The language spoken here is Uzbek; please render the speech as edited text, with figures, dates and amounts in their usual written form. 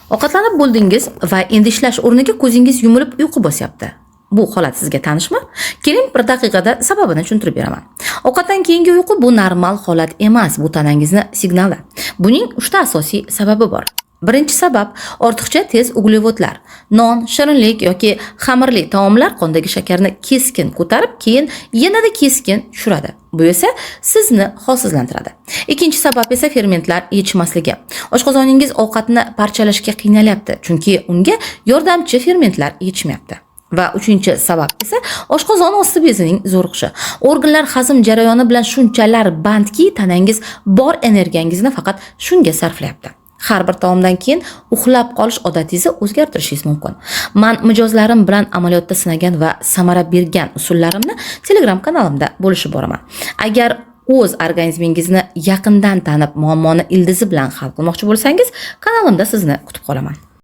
Ovqatlanib bo'ldingiz va endi ishlash o'rniga ko'zingiz yumilib uyqu bosyapti. Bu holat sizga tanishmi? Keling, bir daqiqada sababini tushuntirib beraman. Ovqatdan keyingi uyqu bu normal holat emas, bu tanangizni signali. Buning 3 ta asosiy sababi bor. Birinchi sabab ortiqcha tez uglevodlar. Non, shirinlik yoki xamirli taomlar qondagi shakarni keskin ko'tarib, keyin yanada keskin tushiradi. Bu esa sizni holsizlantiradi. Ikkinchi sabab esa fermentlar yetishmasligi. Oshqozoningiz ovqatni parchalashga qiynalyapti, chunki unga yordamchi fermentlar yetishmayapti. Va uchinchi sabab esa oshqozon osti bezining zo'riqishi. Organlar hazm jarayoni bilan shunchalar bandki, tanangiz bor energiyangizni faqat shunga sarflayapti. Har bir taomdan keyin uxlab qolish odatingizni o'zgartirishingiz mumkin. Men mijozlarim bilan amaliyotda sinagan va samara bergan usullarimni Telegram kanalimda bo'lishib boraman. Agar o'z organizmingizni yaqindan tanib, muammoni ildizi bilan hal qilmoqchi bo'lsangiz, kanalimda sizni kutib qolaman.